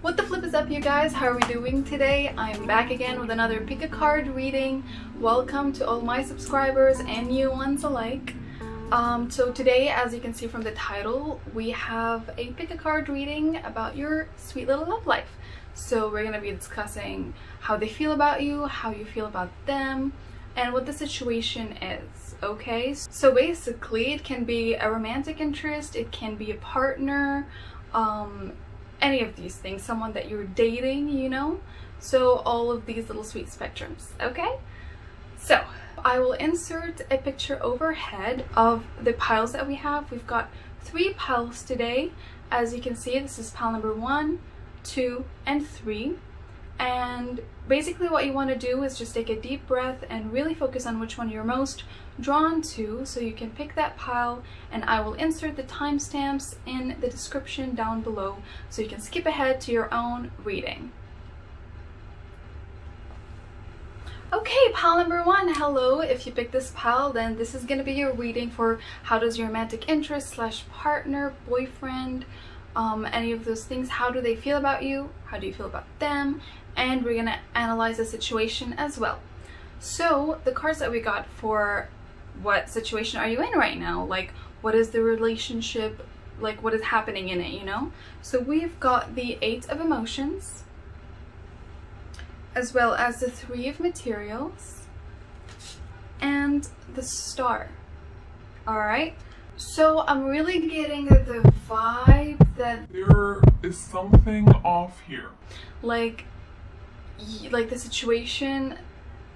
What the flip is up, you guys? How are we doing today? I'm back again with another pick a card reading. Welcome to all my subscribers and new ones alike. So today, as you can see from the title, we have a pick a card reading about your sweet little love life. So we're going to be discussing how they feel about you, how you feel about them, and what the situation is, okay? So basically, it can be a romantic interest, it can be a partner, any of these things, someone that you're dating, you know? So all of these little sweet spectrums, okay? So I will insert a picture overhead of the piles that we have. We've got 3 piles today. As you can see, this is pile number 1, 2, and 3. And basically what you want to do is just take a deep breath and really focus on which one you're most drawn to, so you can pick that pile, and I will insert the timestamps in the description down below so you can skip ahead to your own reading. Okay, pile number 1, hello. If you picked this pile, then this is going to be your reading for how does your romantic interest / partner, boyfriend, any of those things, how do they feel about you, how do you feel about them, and we're going to analyze the situation as well. So the cards that we got for what situation are you in right now, like what is the relationship, like what is happening in it, you know? So we've got the 8 of Emotions, as well as the 3 of Materials, and the Star. Alright, so I'm really getting the vibe that there is something off here. Like the situation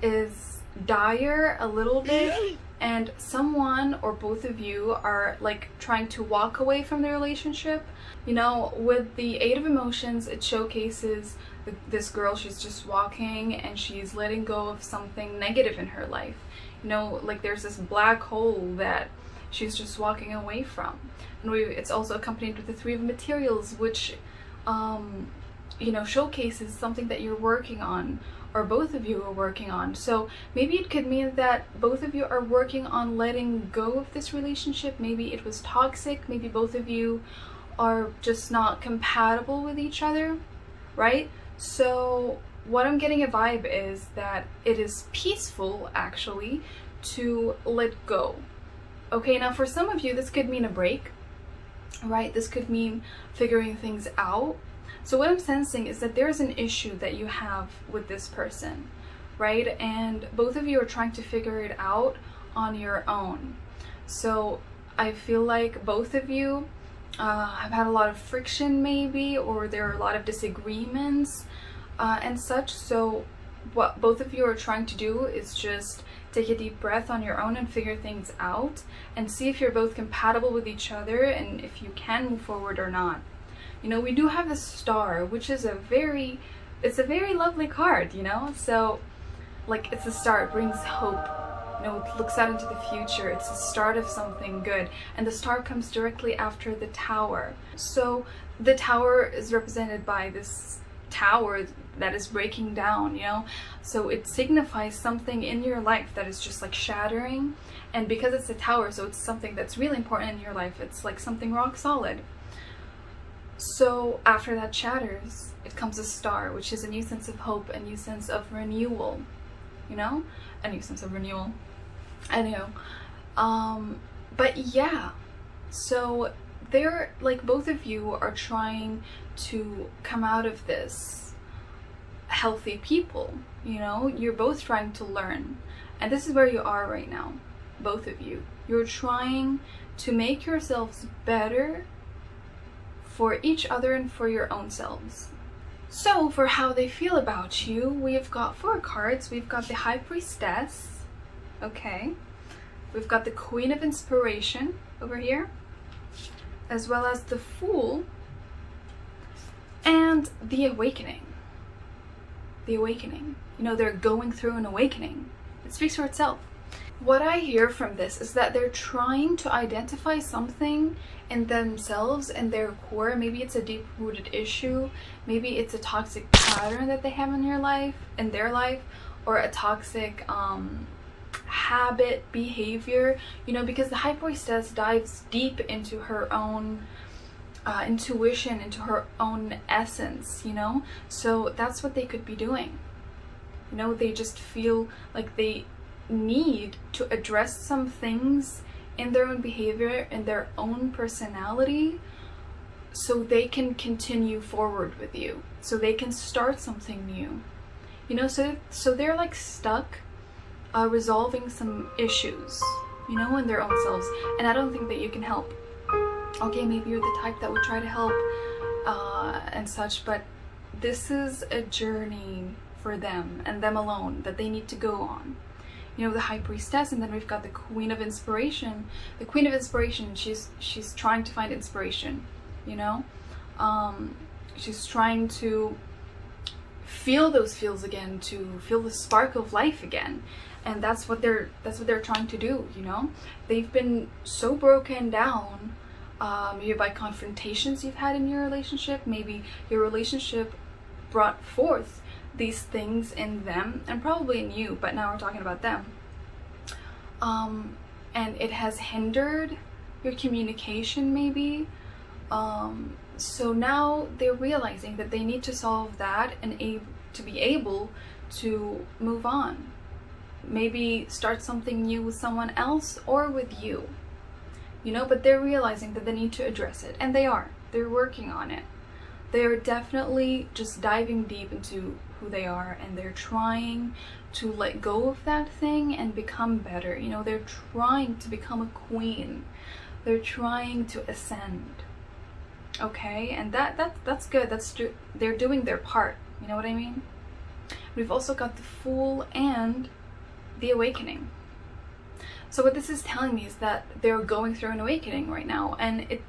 is dire a little bit, and someone or both of you are like trying to walk away from the relationship. You know, with the 8 of Emotions, it showcases this girl, she's just walking and she's letting go of something negative in her life. You know, like there's this black hole that she's just walking away from. And it's also accompanied with the 3 of Materials, which you know, showcases something that you're working on, or both of you are working on. So maybe it could mean that both of you are working on letting go of this relationship. Maybe it was toxic, maybe both of you are just not compatible with each other, right? So what I'm getting a vibe is that it is peaceful actually to let go. Okay, now for some of you this could mean a break, right? This could mean figuring things out. So what I'm sensing is that there's an issue that you have with this person, right? And both of you are trying to figure it out on your own. So I feel like both of you have had a lot of friction maybe, or there are a lot of disagreements and such. So what both of you are trying to do is just take a deep breath on your own and figure things out and see if you're both compatible with each other and if you can move forward or not. You know, we do have the Star, which is it's a very lovely card, you know? So, like, it's a star, it brings hope. You know, it looks out into the future, it's the start of something good. And the Star comes directly after the Tower. So, the Tower is represented by this tower that is breaking down, you know? So, it signifies something in your life that is just, like, shattering. And because it's a tower, so it's something that's really important in your life. It's like something rock solid. So after that shatters, it comes a Star, which is a new sense of hope, a new sense of renewal, you know? A new sense of renewal. I know. But yeah, so they're like, both of you are trying to come out of this healthy people, you know? You're both trying to learn. And this is where you are right now, both of you. You're trying to make yourselves better for each other and for your own selves. So for how they feel about you, we've got 4 cards. We've got the High Priestess, okay, we've got the Queen of Inspiration over here, as well as the Fool, and the Awakening. The Awakening, you know, they're going through an awakening. It speaks for itself. What I hear from this is that they're trying to identify something in themselves and their core. Maybe it's a deep-rooted issue, maybe it's a toxic pattern that they have in their life, or a toxic habit, behavior, you know, because the High Priestess dives deep into her own intuition, into her own essence, you know? So that's what they could be doing. You know, they just feel like they need to address some things in their own behavior, in their own personality, so they can continue forward with you, so they can start something new. You know, so they're like stuck resolving some issues, you know, in their own selves. And I don't think that you can help. Okay, maybe you're the type that would try to help and such, but this is a journey for them and them alone that they need to go on. You know, the High Priestess, and then we've got the Queen of Inspiration. The Queen of Inspiration, she's trying to find inspiration, you know? She's trying to feel those feels again, to feel the spark of life again. And that's what they're trying to do, you know? They've been so broken down, maybe by confrontations you've had in your relationship. Maybe your relationship brought forth these things in them, and probably in you, but now we're talking about them. And it has hindered your communication, maybe. So now they're realizing that they need to solve that and to be able to move on. Maybe start something new with someone else or with you. You know, but they're realizing that they need to address it, and they are. They're working on it. They're definitely just diving deep into who they are, and they're trying to let go of that thing and become better. You know, they're trying to become a queen. They're trying to ascend. Okay, and that's good. They're doing their part. You know what I mean? We've also got the Fool and the Awakening. So what this is telling me is that they're going through an awakening right now, and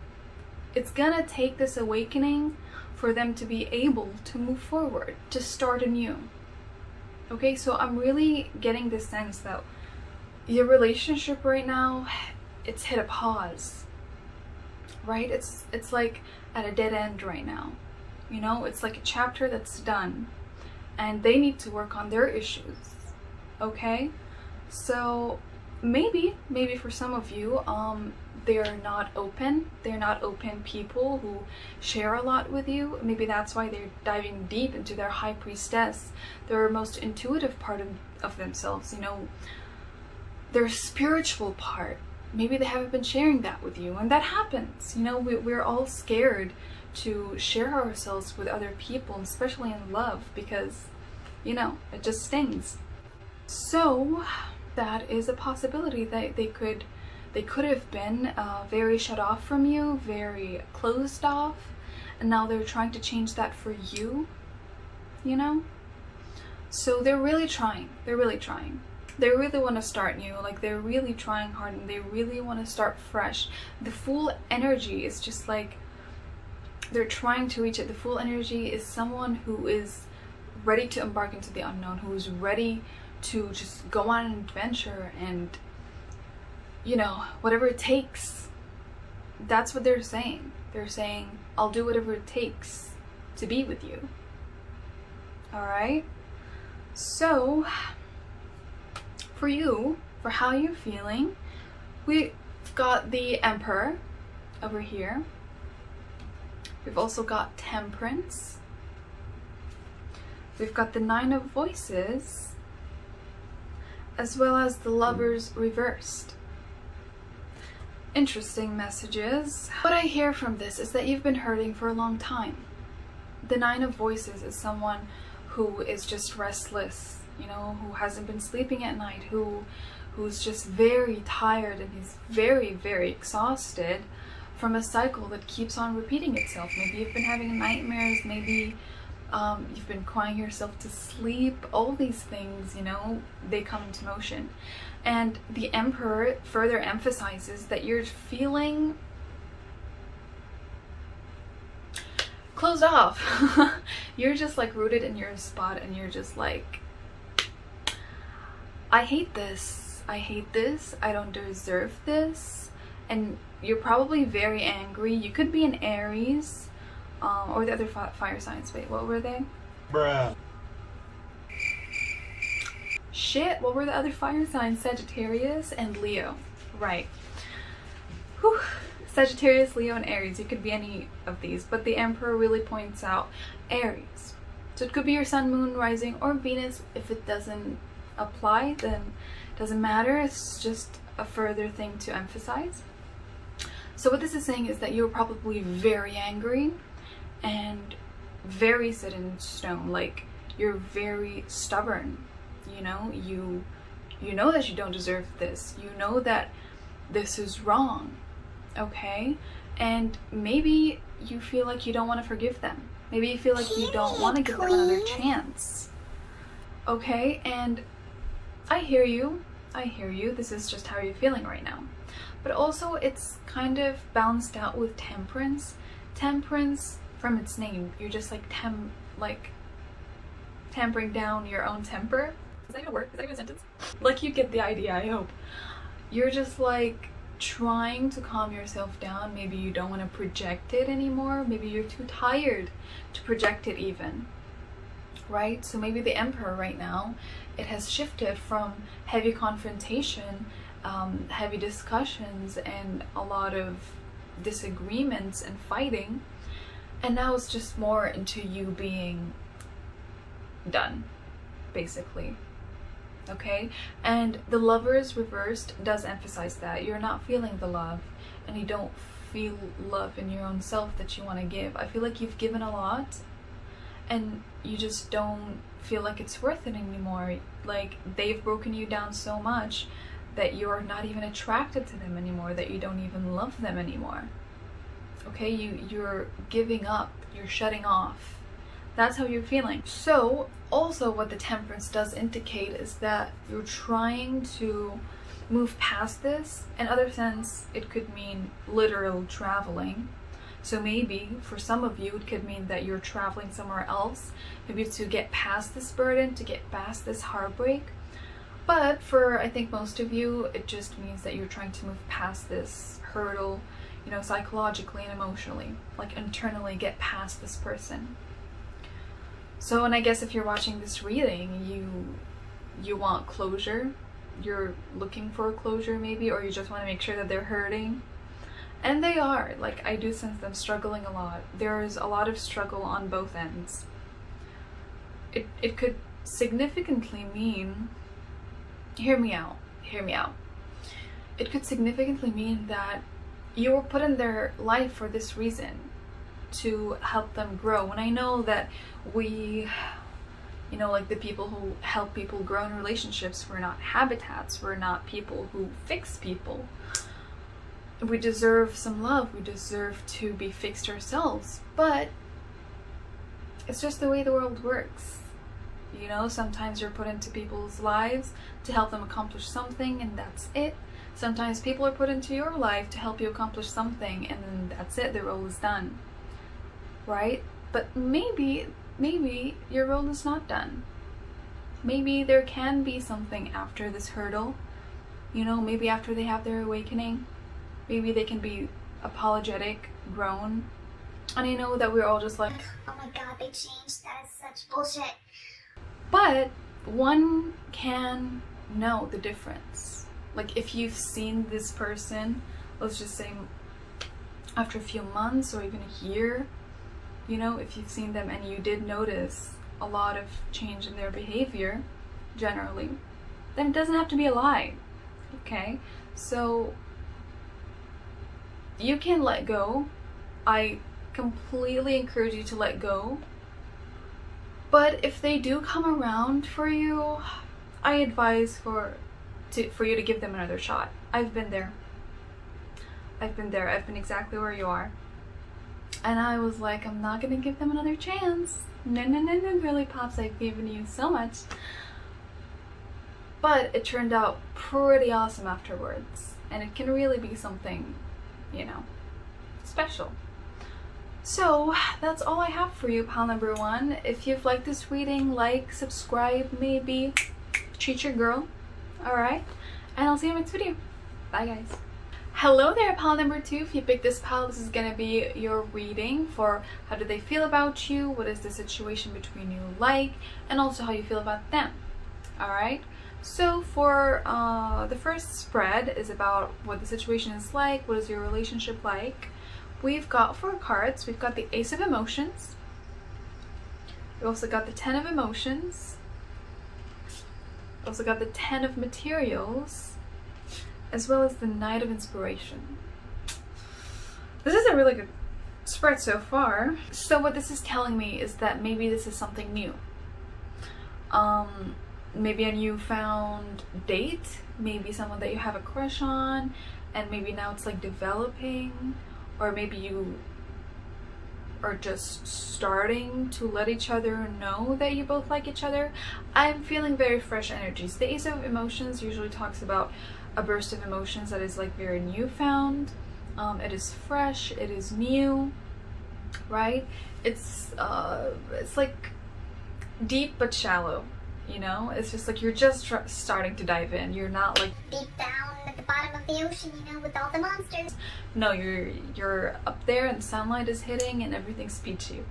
it's gonna take this awakening for them to be able to move forward, to start anew. Okay, so I'm really getting this sense that your relationship right now, it's hit a pause, right? It's like at a dead end right now. You know, it's like a chapter that's done, and they need to work on their issues. Okay, so maybe for some of you, they're not open people who share a lot with you. Maybe that's why they're diving deep into their High Priestess, their most intuitive part of themselves, you know, their spiritual part. Maybe they haven't been sharing that with you, and that happens. You know, we're all scared to share ourselves with other people, especially in love, because, you know, it just stings. So that is a possibility that they could have been very shut off from you, very closed off, and now they're trying to change that for you, you know? So they're really trying. They really want to start new. Like, they're really trying hard, and they really want to start fresh. The Fool energy is just like they're trying to reach it. The Fool energy is someone who is ready to embark into the unknown, who is ready to just go on an adventure, and, you know, whatever it takes. That's what they're saying. They're saying, I'll do whatever it takes to be with you. Alright? So, for you, for how you're feeling, we've got the Emperor over here. We've also got Temperance. We've got the Nine of Voices, as well as the Lovers reversed. Interesting messages. What I hear from this is that you've been hurting for a long time. The Nine of Voices is someone who is just restless, you know, who hasn't been sleeping at night, who's just very tired, and he's very, very exhausted from a cycle that keeps on repeating itself. Maybe you've been having nightmares, maybe you've been crying yourself to sleep. All these things, you know, they come into motion. And the Emperor further emphasizes that you're feeling closed off. You're just like rooted in your spot, and you're just like, I hate this, I don't deserve this. And you're probably very angry. You could be an Aries, or the other fire signs. Wait, what were they? Bruh. Shit, what were the other fire signs? Sagittarius and Leo. Right. Whew. Sagittarius, Leo, and Aries. You could be any of these, but the Emperor really points out Aries. So it could be your Sun, Moon, Rising, or Venus. If it doesn't apply, then it doesn't matter. It's just a further thing to emphasize. So what this is saying is that you're probably very angry and very set in stone. Like, you're very stubborn. You know that you don't deserve this. You know that this is wrong. Okay? And maybe you feel like you don't want to forgive them. Maybe you feel like you don't want to give them another chance. Okay? And I hear you. This is just how you're feeling right now. But also, it's kind of balanced out with temperance. Temperance, from its name, you're just like tampering down your own temper. Is that even a word? Is that even a sentence? Like, you get the idea, I hope. You're just like trying to calm yourself down. Maybe you don't want to project it anymore. Maybe you're too tired to project it even. Right? So maybe the Emperor right now, it has shifted from heavy confrontation, heavy discussions, and a lot of disagreements and fighting, and now it's just more into you being done, basically. Okay? And the Lovers reversed does emphasize that you're not feeling the love, and you don't feel love in your own self that you want to give. I feel like you've given a lot and you just don't feel like it's worth it anymore. Like, they've broken you down so much that you're not even attracted to them anymore, that you don't even love them anymore. Okay? You're giving up, you're shutting off. That's how you're feeling. So also what the Temperance does indicate is that you're trying to move past this. In other sense, it could mean literal traveling. So maybe for some of you, it could mean that you're traveling somewhere else, maybe to get past this burden, to get past this heartbreak. But for, I think, most of you, it just means that you're trying to move past this hurdle, you know, psychologically and emotionally, like internally get past this person. So, and I guess if you're watching this reading, you want closure, you're looking for a closure maybe, or you just want to make sure that they're hurting. And they are. Like, I do sense them struggling a lot. There's a lot of struggle on both ends. It could significantly mean, hear me out. It could significantly mean that you were put in their life for this reason, to help them grow. And I know that we, you know, like the people who help people grow in relationships, we're not habitats, we're not people who fix people. We deserve some love, we deserve to be fixed ourselves, but it's just the way the world works. You know, sometimes you're put into people's lives to help them accomplish something, and that's it. Sometimes people are put into your life to help you accomplish something, and then that's it, the role is done. Right? But maybe your role is not done. Maybe there can be something after this hurdle. You know, maybe after they have their awakening, maybe they can be apologetic, grown. And I know that we're all just like, oh my god, they changed, that is such bullshit. But one can know the difference. Like, if you've seen this person, let's just say after a few months or even a year, you know, if you've seen them and you did notice a lot of change in their behavior generally, then it doesn't have to be a lie. Okay? So you can let go. I completely encourage you to let go. But if they do come around for you, I advise for you to give them another shot. I've been there. I've been exactly where you are. And I was like, I'm not gonna give them another chance. No, really, Pops, I've given you so much. But it turned out pretty awesome afterwards. And it can really be something, you know, special. So that's all I have for you, pal number one. If you've liked this reading, like, subscribe, maybe. Treat your girl. Alright? And I'll see you in the next video. Bye, guys. Hello there, pal number two. If you picked this pal, this is gonna be your reading for how do they feel about you, what is the situation between you like, and also how you feel about them. Alright? So for the first spread is about what the situation is like, what is your relationship like. We've got 4 cards. We've got the Ace of Emotions. We've also got the 10 of Emotions. We've also got the 10 of Materials, as well as the Knight of Inspiration. This is a really good spread so far. So what this is telling me is that maybe this is something new. Maybe a newfound date, maybe someone that you have a crush on, and maybe now it's like developing, or maybe you are just starting to let each other know that you both like each other. I'm feeling very fresh energies. The Ace of Emotions usually talks about a burst of emotions that is like very newfound. It is fresh, it is new, right? It's like deep but shallow. You know, it's just like you're just starting to dive in. You're not like Deep down at the bottom of the ocean, you know, with all the monsters. No, you're up there and the sunlight is hitting and everything's peachy.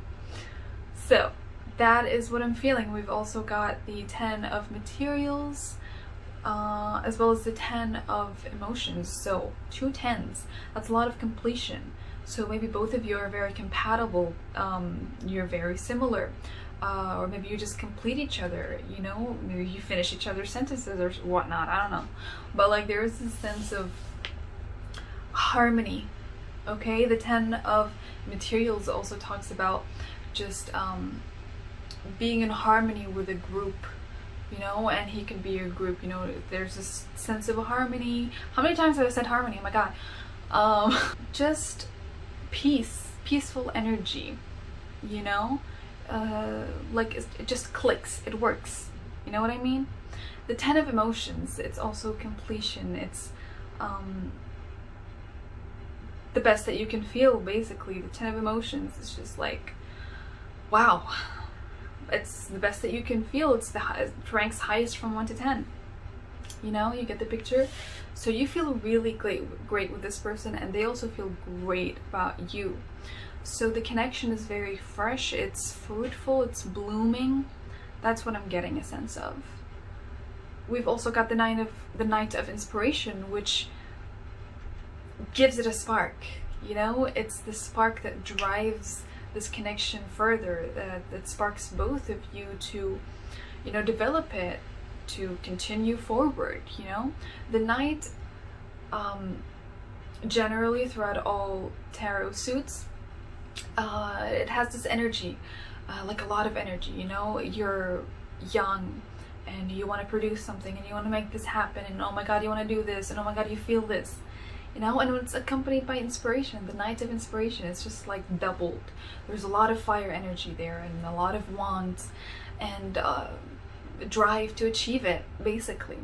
So that is what I'm feeling. We've also got the 10 of Materials, as well as the 10 of Emotions. So 2 10s. That's a lot of completion. So maybe both of you are very compatible. You're very similar. Or maybe you just complete each other, you know, maybe you finish each other's sentences or whatnot, I don't know. But like there is this sense of harmony, okay? The 10 of Materials also talks about just being in harmony with a group, you know, and he can be your group, you know, there's this sense of harmony. How many times have I said harmony? Oh my god. Just peaceful energy, you know? Like it just clicks, it works, you know what I mean? The 10 of Emotions, it's also completion. It's the best that you can feel, basically. The 10 of Emotions is just like, wow, it's the best that you can feel. It's the it ranks highest from 1 to 10, you know, you get the picture. So you feel really great with this person, and they also feel great about you. So the connection is very fresh, it's fruitful, it's blooming. That's what I'm getting a sense of. We've also got the Knight of Inspiration, which gives it a spark, you know? It's the spark that drives this connection further, that sparks both of you to, you know, develop it, to continue forward, you know? The Knight, generally throughout all tarot suits, it has this energy, like a lot of energy, you know? You're young and you want to produce something and you want to make this happen, and oh my god, you want to do this, and oh my god, you feel this, you know? And when it's accompanied by inspiration, the Knight of Inspiration, it's just like doubled. There's a lot of fire energy there and a lot of wands and drive to achieve it, basically.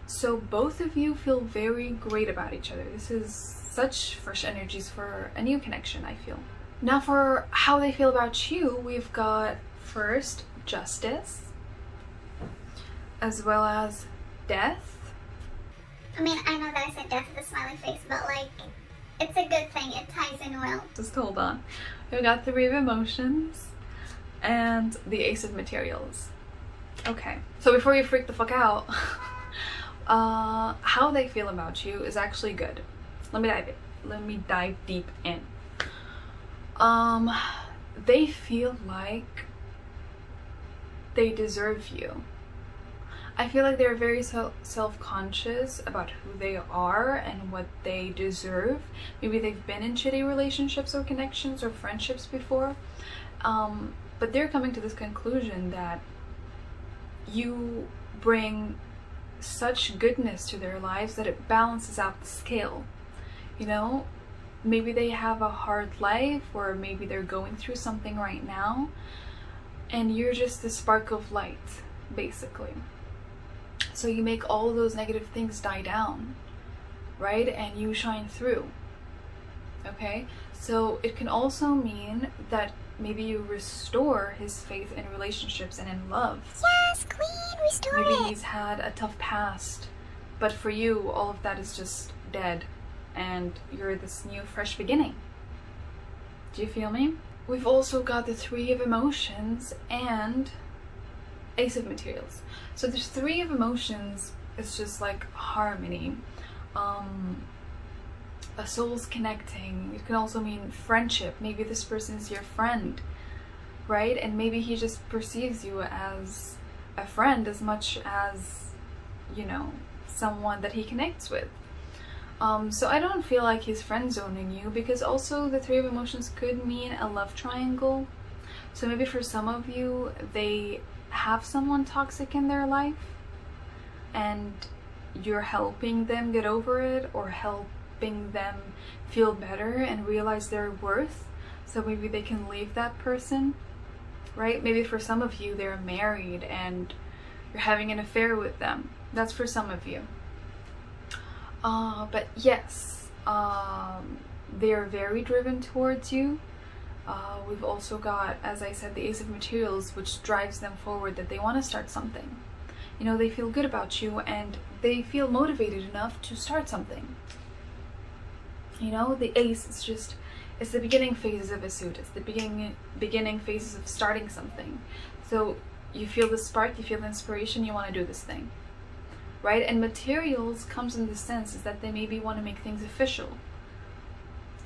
So both of you feel very great about each other. This is such fresh energies for a new connection, I feel. Now for how they feel about you, we've got first Justice, as well as Death. I mean, I know that I said death with a smiley face, but like, it's a good thing. It ties in well. Just hold on. We've got 3 of Emotions and the Ace of Materials. Okay, so before you freak the fuck out, how they feel about you is actually good. Let me dive deep in. They feel like they deserve you. I feel like they're very self-conscious about who they are and what they deserve. Maybe they've been in shitty relationships or connections or friendships before, but they're coming to this conclusion that you bring such goodness to their lives that it balances out the scale, you know? Maybe they have a hard life, or maybe they're going through something right now, and you're just the spark of light, basically. So you make all of those negative things die down, right? And you shine through, okay? So it can also mean that maybe you restore his faith in relationships and in love. Yes, queen, restore Maybe it. he's had a tough past, but for you, all of that is just dead, and you're this new, fresh beginning. Do you feel me? We've also got the 3 of Emotions and Ace of Materials. So there's three of emotions. It's just like harmony. A soul's connecting. It can also mean friendship. Maybe this person is your friend, right? And maybe he just perceives you as a friend as much as, you know, someone that he connects with. So I don't feel like he's friend zoning you, because also the three of emotions could mean a love triangle. So maybe for some of you, they have someone toxic in their life and you're helping them get over it, or helping them feel better and realize their worth, so maybe they can leave that person, right? Maybe for some of you, they're married and you're having an affair with them. That's for some of you. But yes, they're very driven towards you. We've also got, as I said, the Ace of Materials, which drives them forward, that they want to start something. You know, they feel good about you and they feel motivated enough to start something. You know, the Ace is just, it's the beginning phases of a suit. It's the beginning phases of starting something. So you feel the spark, you feel the inspiration, you want to do this thing, right? And Materials comes in the sense is that they maybe want to make things official,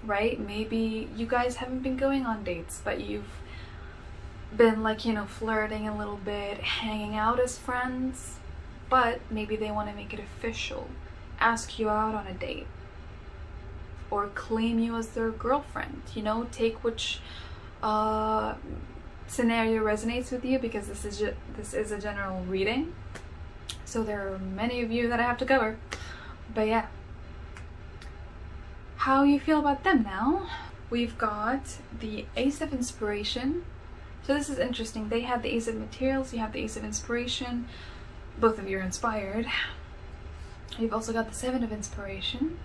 right? Maybe you guys haven't been going on dates, but you've been like, you know, flirting a little bit, hanging out as friends, but maybe they want to make it official, ask you out on a date, or claim you as their girlfriend. You know, take which scenario resonates with you, because this is a general reading, so there are many of you that I have to cover. But yeah, how you feel about them now? We've got the Ace of Inspiration. So this is interesting. They had the Ace of Materials, you have the Ace of Inspiration. Both of you are inspired. You've also got the Seven of Inspiration,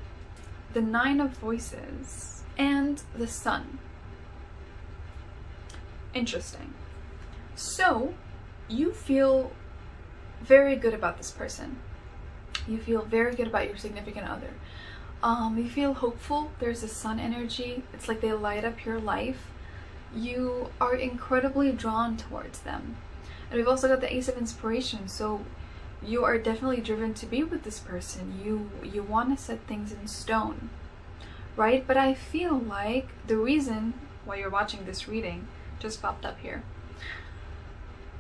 the Nine of Voices, and the Sun. Interesting. So you feel very good about this person. You feel very good about your significant other. You feel hopeful. There's a sun energy. It's like they light up your life. You are incredibly drawn towards them. And we've also got the Ace of Inspiration. So you are definitely driven to be with this person. You want to set things in stone, right? But I feel like the reason why you're watching this reading just popped up here.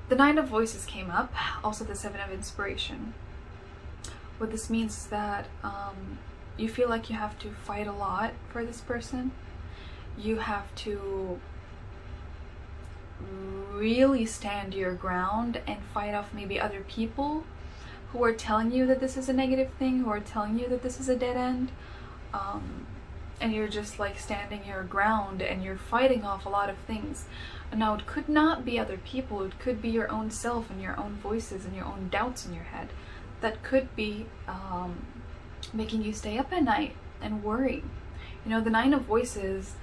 The Nine of Voices came up, also the Seven of Inspiration. What this means is that you feel like you have to fight a lot for this person. You have to really stand your ground and fight off maybe other people who are telling you that this is a negative thing, who are telling you that this is a dead end. And you're just like standing your ground and you're fighting off a lot of things. And now it could not be other people, it could be your own self and your own voices and your own doubts in your head that could be making you stay up at night and worry. You know, the Nine of Voices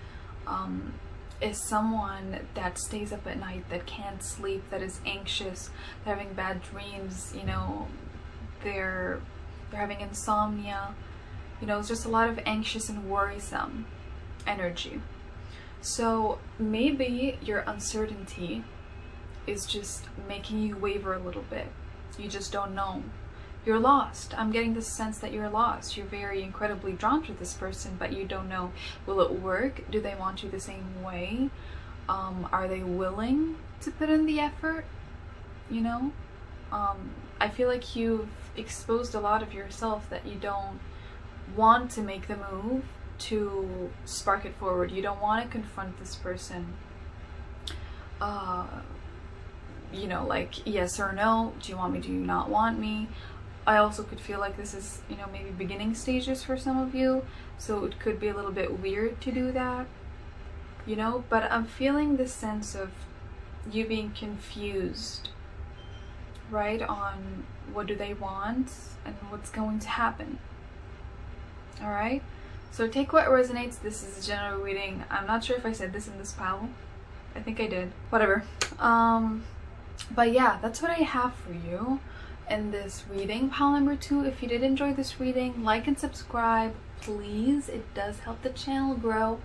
is someone that stays up at night, that can't sleep, that is anxious, they're having bad dreams, you know, they're having insomnia. You know, it's just a lot of anxious and worrisome energy. So maybe your uncertainty is just making you waver a little bit. You just don't know. You're lost. I'm getting the sense that you're lost. You're very incredibly drawn to this person, but you don't know, will it work? Do they want you the same way? Are they willing to put in the effort? You know? I feel like you've exposed a lot of yourself that you don't want to make the move to spark it forward. You don't want to confront this person. You know, like yes or no. Do you want me? Do you not want me? I also could feel like this is, you know, maybe beginning stages for some of you, so it could be a little bit weird to do that, you know, but I'm feeling this sense of you being confused, right, on what do they want and what's going to happen. All right, so take what resonates. This is a general reading. I'm not sure if I said this in this pile. I think I did. Whatever. But yeah, that's what I have for you in this reading, pile number 2. If you did enjoy this reading, like and subscribe, please. It does help the channel grow.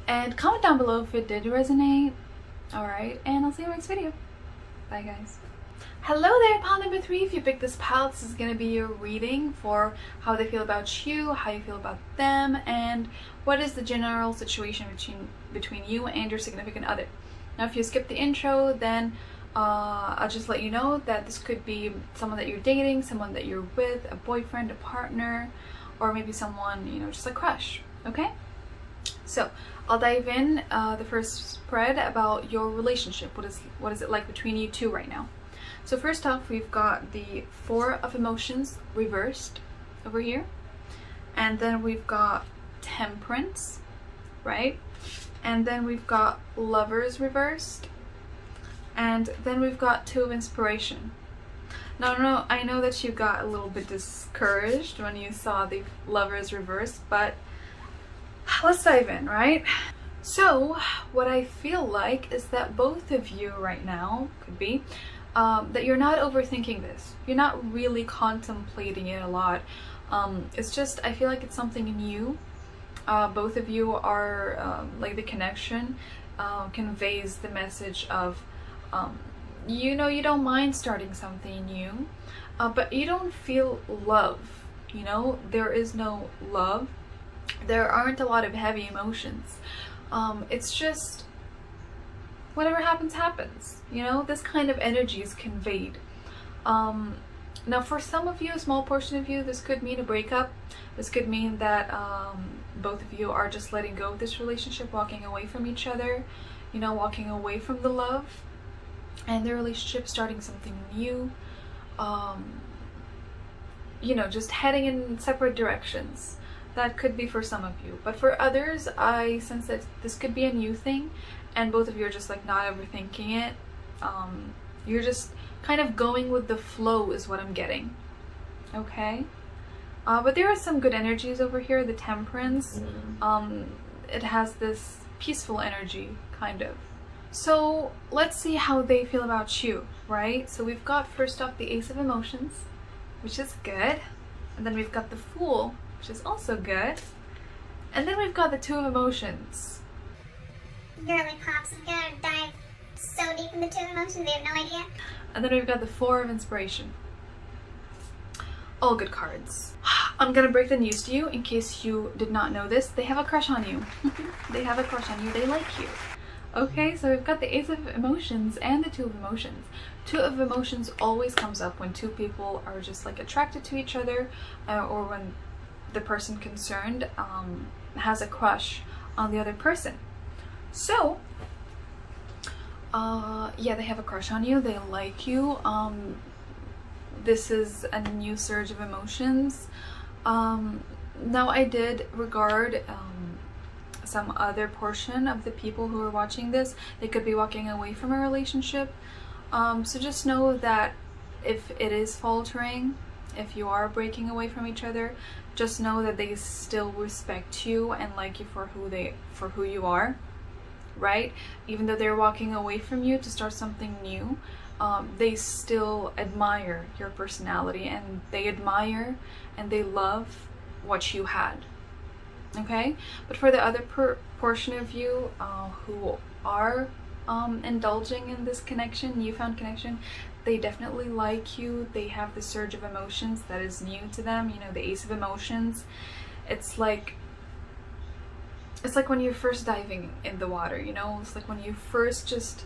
And comment down below if it did resonate. All right, and I'll see you in the next video. Bye, guys. Hello there, pile number 3. If you picked this pile, this is going to be your reading for how they feel about you, how you feel about them, and what is the general situation between you and your significant other. Now, if you skip the intro, then I'll just let you know that this could be someone that you're dating, someone that you're with, a boyfriend, a partner, or maybe someone, just a crush, okay? So I'll dive in the first spread about your relationship. What is it like between you two right now? So first off, we've got the Four of Emotions reversed over here. And then we've got Temperance, right? And then we've got Lovers reversed. And then we've got Two of Inspiration. Now, I know that you got a little bit discouraged when you saw the Lovers reversed, but let's dive in, right? So what I feel like is that both of you right now, could be, that you're not overthinking this. You're not really contemplating it a lot. It's just, I feel like it's something in you. Both of you are, like the connection conveys the message of, you don't mind starting something new, but you don't feel love. There is no love. There aren't a lot of heavy emotions. It's just whatever happens, happens. This kind of energy is conveyed. Now, for some of you, a small portion of you, this could mean a breakup. This could mean that both of you are just letting go of this relationship, walking away from each other, walking away from the love and the relationship, starting something new. Just heading in separate directions. That could be for some of you. But for others, I sense that this could be a new thing, and both of you are just like not overthinking it. You're just kind of going with the flow is what I'm getting. Okay? But there are some good energies over here. The Temperance, it has this peaceful energy, kind of. So let's see how they feel about you, right? So we've got first off the Ace of Emotions, which is good. And then we've got the Fool, which is also good. And then we've got the Two of Emotions. Girly Pops, I'm gonna dive so deep in the Two of Emotions, they have no idea. And then we've got the Four of Inspiration. All good cards. I'm gonna break the news to you in case you did not know this. They have a crush on you. They have a crush on you. They like you. Okay, so we've got the Ace of Emotions and the Two of Emotions. Two of Emotions always comes up when two people are just like attracted to each other, or when the person concerned has a crush on the other person. So yeah, they have a crush on you, they like you. This is a new surge of emotions. Now, I did regard some other portion of the people who are watching this. They could be walking away from a relationship. So just know that if it is faltering, if you are breaking away from each other, just know that they still respect you and like you for who you are, right? Even though they're walking away from you to start something new, they still admire your personality, and they admire and they love what you had. Okay? But for the other portion of you who are indulging in this connection, newfound connection, they definitely like you. They have the surge of emotions that is new to them. The Ace of Emotions. It's like when you're first diving in the water, It's like when you first just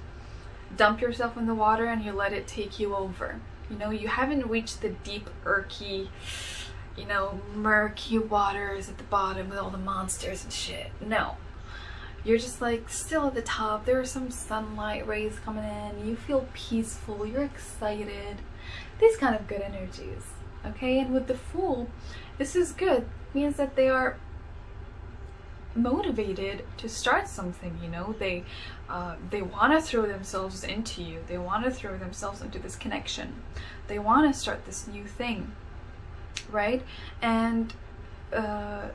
dump yourself in the water and you let it take you over. You haven't reached the deep, murky waters at the bottom with all the monsters and shit. No. You're just like still at the top. There are some sunlight rays coming in. You feel peaceful. You're excited. These kind of good energies. Okay? And with the Fool, this is good. It means that they are motivated to start something. They want to throw themselves into you. They want to throw themselves into this connection. They want to start this new thing, right? And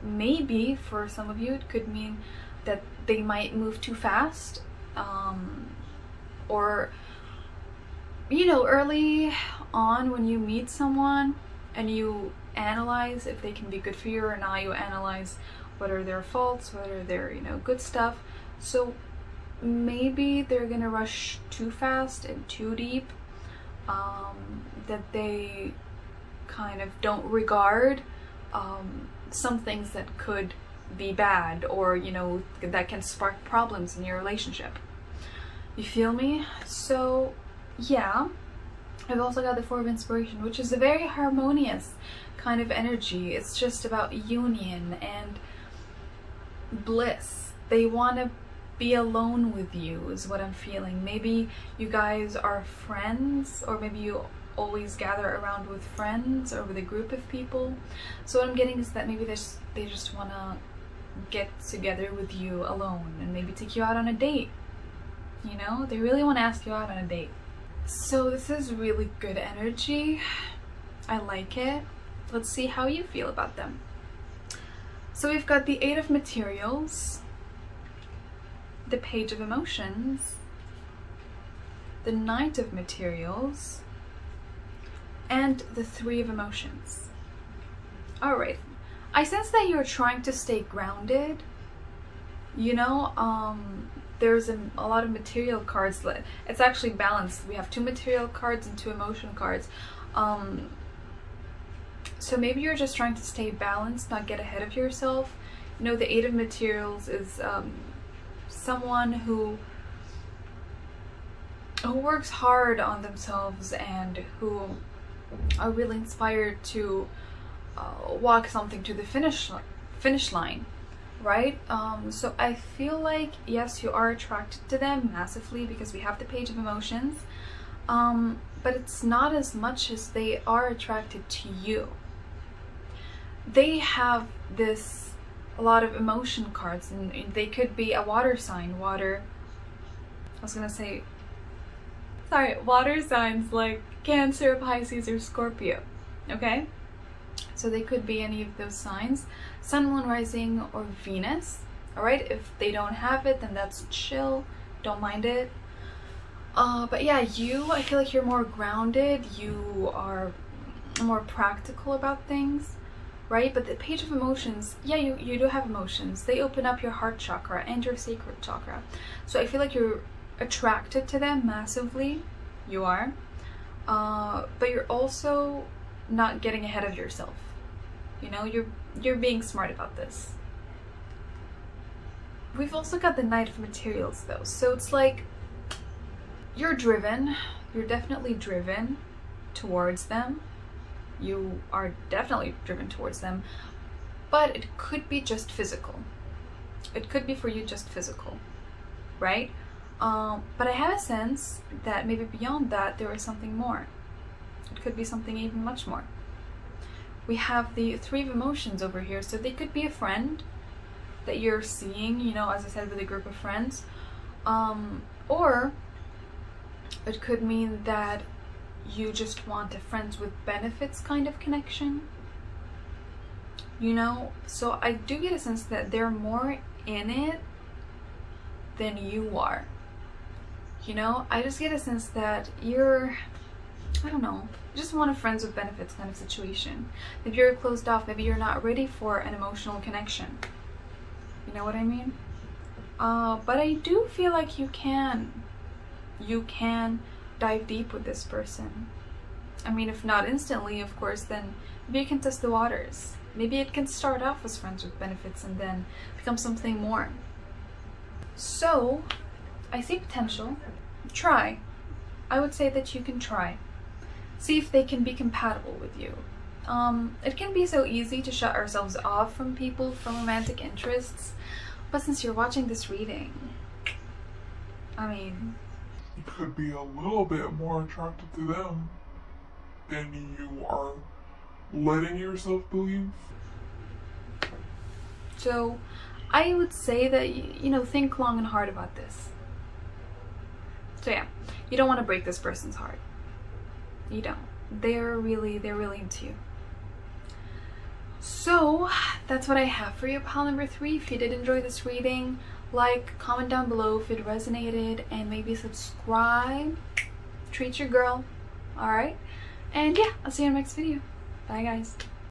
maybe for some of you it could mean that they might move too fast, or early on when you meet someone and you analyze if they can be good for you or not. You analyze what are their faults, what are their good stuff. So maybe they're gonna rush too fast and too deep, that they kind of don't regard some things that could be bad, or you know, that can spark problems in your relationship. You feel me? So yeah, I've also got the Four of Inspiration, which is a very harmonious kind of energy. It's just about union and bliss. They want to be alone with you is what I'm feeling. Maybe you guys are friends, or maybe you always gather around with friends or with a group of people. So what I'm getting is that maybe they just want to get together with you alone and maybe take you out on a date. You know, they really want to ask you out on a date. So this is really good energy. I like it. Let's see how you feel about them. So we've got the Eight of Materials, the Page of Emotions, the Knight of Materials, and the Three of Emotions. Alright, I sense that you're trying to stay grounded. You know, there's a lot of material cards. It's actually balanced. We have 2 material cards and 2 emotion cards. So maybe you're just trying to stay balanced, not get ahead of yourself. You know, the Eight of Materials is someone who works hard on themselves and who are really inspired to walk something to the finish line, right? So I feel like, yes, you are attracted to them massively because we have the Page of Emotions, but it's not as much as they are attracted to you. They have a lot of emotion cards, and they could be a water sign. Water signs like Cancer, Pisces, or Scorpio. Okay, so they could be any of those signs. Sun, Moon, Rising, or Venus. All right, if they don't have it, then that's chill, don't mind it. But yeah, I feel like you're more grounded, you are more practical about things, right? But the Page of Emotions, yeah, you do have emotions. They open up your heart chakra and your sacral chakra. So I feel like you're attracted to them massively. You are. But you're also not getting ahead of yourself. You know, you're being smart about this. We've also got the Knight of Materials though. So it's like you're driven. You're definitely driven towards them. You are definitely driven towards them, but it could be just physical. It could be for you just physical, right? But I have a sense that maybe beyond that there is something more. It could be something even much more. We have the Three of Emotions over here, so they could be a friend that you're seeing, you know, as I said, with a group of friends, or it could mean that you just want a friends with benefits kind of connection, you know? So I do get a sense that they're more in it than you are, you know? I just get a sense that you're, I don't know, you just want a friends with benefits kind of situation. Maybe you're closed off, maybe you're not ready for an emotional connection, you know what I mean? But I do feel like you can dive deep with this person. I mean, if not instantly, of course, then maybe you can test the waters. Maybe it can start off as friends with benefits and then become something more. So, I see potential. Try. I would say that you can try. See if they can be compatible with you. It can be so easy to shut ourselves off from people, from romantic interests, but since you're watching this reading, I mean, You could be a little bit more attracted to them than you are letting yourself believe. so I would say that, you know, think long and hard about this. So yeah, you don't want to break this person's heart. You don't. They're really into you. So that's what I have for you, pile number 3. If you did enjoy this reading, like, comment down below if it resonated, and maybe subscribe. Treat your girl. Alright? And yeah, I'll see you in the next video. Bye guys.